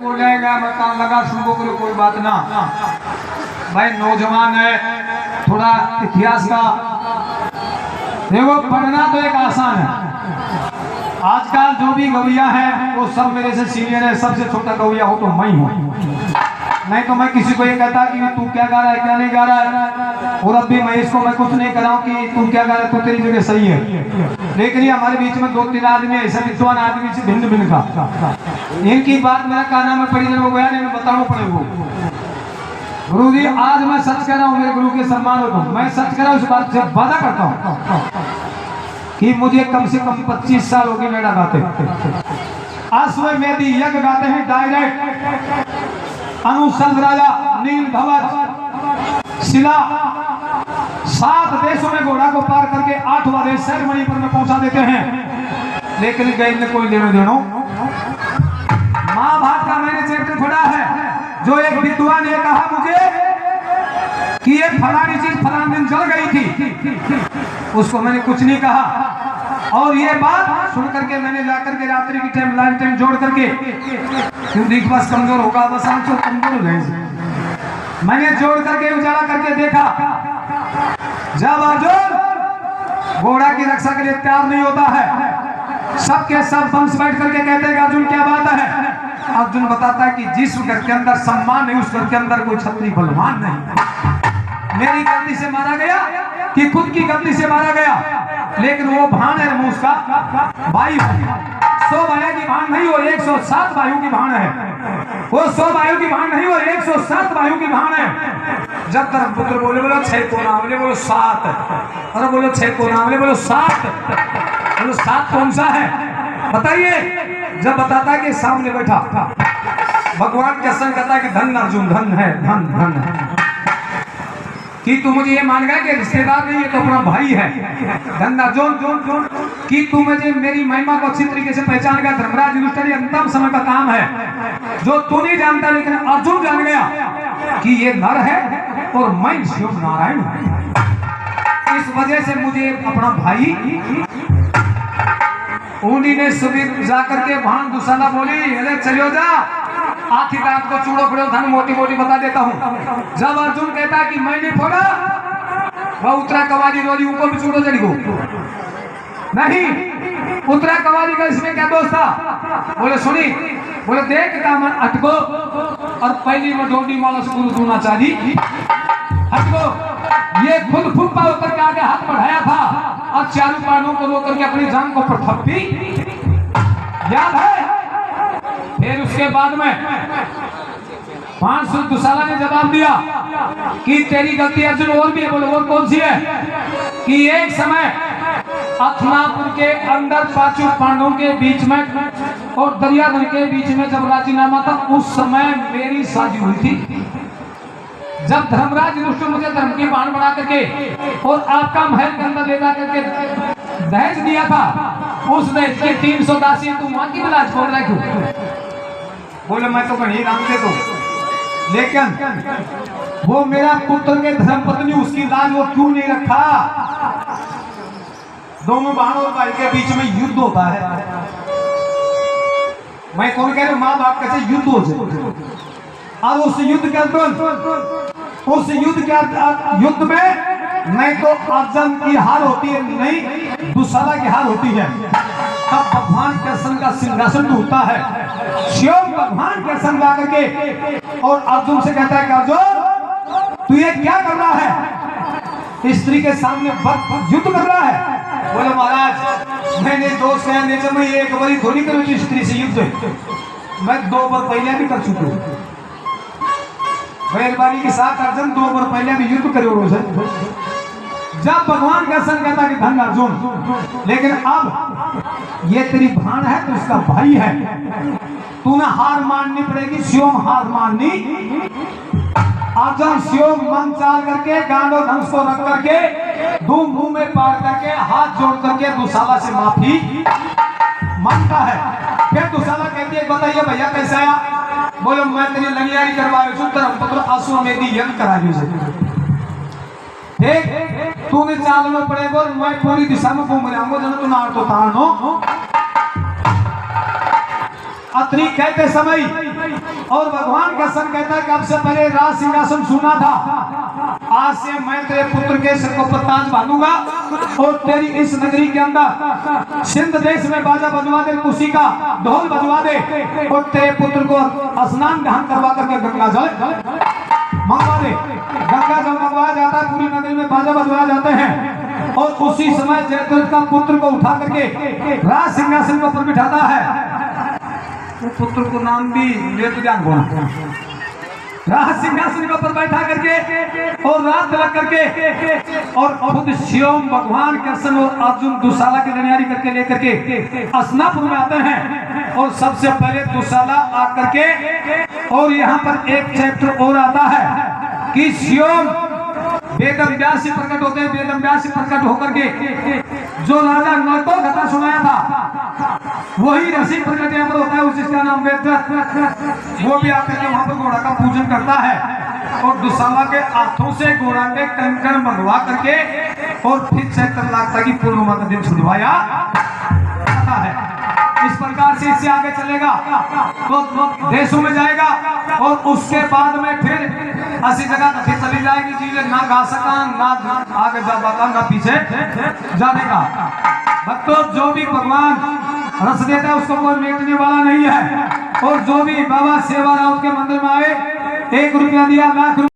बोलेगा मकान लगा सुनबो करो कोई बात ना भाई नौजवान है थोड़ा इतिहास का देखो पढ़ना तो एक आसान है। आजकल जो भी गवैया है वो सब मेरे से सीनियर है। सबसे छोटा गवैया हो तो मैं हूँ, नहीं तो मैं किसी को ये कहता कि तू क्या गा रहा है क्या नहीं गा रहा है। और अब भी मैं इसको मैं कुछ नहीं कराऊं कि तू क्या गा रहा है, तू तेरी जगह सही है। लेकिन ये हमारे बीच में 2-3 आदमी ऐसे विद्वान आदमी से भिन्न भिन्न का इनकी बात मेरा काना में पड़ी जब गया नहीं बताना पड़ेगा। गुरु जी आज मैं सच कह रहा हूँ, मेरे गुरु के सम्मान हो, मैं सच कह रहा हूँ, इस बात से वादा करता हूँ कि मुझे कम से कम 25 साल हो गए मेरा गाते। अश्व मेदी यज्ञ गाते हैं डायरेक्ट। अनुसंध राजा नील धवज शिला 7 देशों में घोड़ा को पार करके 8वां देश सेरेमनी पर में पहुंचा देते हैं। लेकिन गए ने कोई लेनो देनो। महाभारत का मैंने चैप्टर पढ़ा है जो एक विद्वान ने कहा मुझे कि ये फलानी चीज फलाने दिन जल गई थी, उसको मैंने कुछ नहीं कहा। और ये बात सुन करके मैंने जाकर के रात्रि की टाइम लाइट टाइम जोड़ करके क्योंकि बस कमजोर होगा बस आंख कमजोर हो जाएगी, मैंने जोड़ करके उजाला करके देखा। जब अर्जुन घोड़ा की रक्षा के लिए तैयार नहीं होता है, सबके सब वंश बैठ करके कहते हैं अर्जुन क्या बात है। अर्जुन बताता है कि जिस घर के अंदर सम्मान नहीं उस घर के अंदर कोई क्षत्रिय बलवान नहीं। मेरी गलती से मारा गया कि खुद की गलती से मारा गया, लेकिन वो भान है मुझ का वायु 100 वायु की भान नहीं हो 107 वायु की भान है। वो 100 वायु की भान नहीं हो 107 वायु की भान है। जब धर्मपुत्र बोले बोलो 6 कोना बोले बोलो 7, अरे बोलो 6 कोना बोले बोलो 7, बोलो 7 कौन सा है बताइए। जब बताता है कि सामने बैठा भगवान के संग कहता है कि धन अर्जुन धन है धन धन है कि तू मुझे ये मान गया कि रिश्तेदार नहीं है तो अपना भाई है। धन अर्जुन कि तू मुझे मेरी महिमा को अच्छी तरीके से पहचान गया। धर्मराज युधिष्ठिर अंतिम समय का काम है जो तू नहीं जानता, लेकिन अर्जुन जान गया कि ये नर है और मैं शिव नारायण हूं। इस वजह से मुझे अपना भाई उन्हीं ने सुबह जाकर के भान दुशाला बोली अरे चलो जा आखिर रात को चूड़ो फिरो धन मोटी मोटी बता देता हूँ। जब अर्जुन कहता कि मैंने फोड़ा वह उतरा कवारी रोली ऊपर भी चूड़ो चढ़ी को नहीं उतरा कवारी का इसमें क्या दोस्त था। बोले सुनी बोले देख दामन अटको और पहली में डोडी माला से गुरु दूना चाहिए हटको। ये खुद फुप्पा होकर के आगे हाथ बढ़ाया था और चारों पानों को रोक करके अपनी जान को थप्पी याद है। फिर उसके बाद में 500 दुशाला ने जवाब दिया कि तेरी गलती अर्जुन और भी है। बोले और कौन सी है कि एक समय अथनापुर के अंदर 5 पांडवों के बीच में और दरियाधर के बीच में जब राजीनामा था उस समय मेरी शादी हुई थी। जब धर्मराज युधिष्ठिर मुझे धर्म की बाण बना करके और आपका महल के अंदर ले जा करके दहेज दिया था, उस दहेज के 300 दासी तू वहां की बिलाज छोड़ रहे क्यों। बोले मैं तो कहीं राम दे दो, लेकिन वो मेरा पुत्र के धर्मपत्नी उसकी लाज वो क्यों नहीं रखा। दोनों बहनों और भाई के बीच में युद्ध होता है। मैं कौन कह रहा हूं माँ बाप कैसे युद्ध हो जाए। अब उस युद्ध के अंदर उस युद्ध में नहीं तो अर्जुन की हार होती है नहीं दुशाला की हार होती है। तब भगवान कृष्ण का सिंहासन टूटता है। शिव भगवान कृष्ण ला करके और अर्जुन से कहता है कि अर्जुन तू ये क्या कर रहा है, स्त्री के सामने युद्ध कर रहा है। बोले महाराज मैंने दोस्त कहा नेचर में एक बारी थोड़ी करूँ स्त्री से युद्ध, मैं 2 बार पहले भी कर चुका हूँ। बैलबानी के साथ अर्जुन 2 बार पहले भी युद्ध करे। जब भगवान कृष्ण कहता कि धन अर्जुन, लेकिन अब ये तेरी भान है तो उसका भाई है, तूने हार माननी पड़ेगी। शिव हार माननी। अर्जुन शिव मन चाल करके गांडो धनुष को रख करके धूम मुंह में पार करके हाथ जोड़ करके दुशाला से माफी मांगता है। फिर दुशाला कहती है बताइए भैया कैसे आया। बोलो मैं तेरी लंगियारी करवाई धर्मपुत्र अश्वमेधी यज्ञ कराई देख तूने चालना पड़ेगा और मैं पूरी दिशा में घूम रहा हूँ जन तू नार तो तानो। अतरी कहते समय और भगवान का सन कहता है कि आपसे पहले राज सिंहासन सुना था, आज से मैं तेरे पुत्र के सिर को पर ताज बांधूंगा और तेरी इस नगरी के अंदर सिंध देश में बाजा बजवा दे, खुशी का ढोल बजवा दे और तेरे पुत्र को स्नान ध्यान करवा करके गंगा जल मंगवा दे। गंगा जल मंगवाया जाता है, पूरी नगरी में बाजा बजवाया जाते हैं और उसी समय जयद्रथ का पुत्र को उठा करके राज सिंहासन पर बिठाता है। तो पुत्र को नाम भी ले तो ध्यान बोला, राज सिंहासन के ऊपर बैठा करके और रात लग करके और खुद शिवम भगवान कृष्ण और अर्जुन दुशाला की गणियारी करके लेकर के अस्नापुर में आते हैं और सबसे पहले दुशाला आकर के और यहाँ पर एक चैप्टर और आता है कि शिवम वेदम व्यास से प्रकट होते हैं, वेदम व्यास से प्रकट होकर के जो राजा नल को कथा सुनाया था वही ऋषि प्रकट यहाँ पर होता है, उसका नाम वेदव्रत। वो भी आकर के वहां पर घोड़ा का पूजन करता है और दुशाला के हाथों से घोड़ा के कंकण मंगवा करके और फिर चैत्र लागता की पूर्णिमा का दिन छुड़वाया है। इस प्रकार से इससे आगे चलेगा तो देशों में जाएगा और उसके बाद में फिर ऐसी जगह कथी चली जाएगी चीजें ना गा सका, ना आगे जा पाता, ना पीछे जाने का। भक्तों जो भी भगवान रस देता है उसको कोई मेटने वाला नहीं है और जो भी बाबा सेवा राउत के मंदिर में आए 1 रुपया दिया, लाख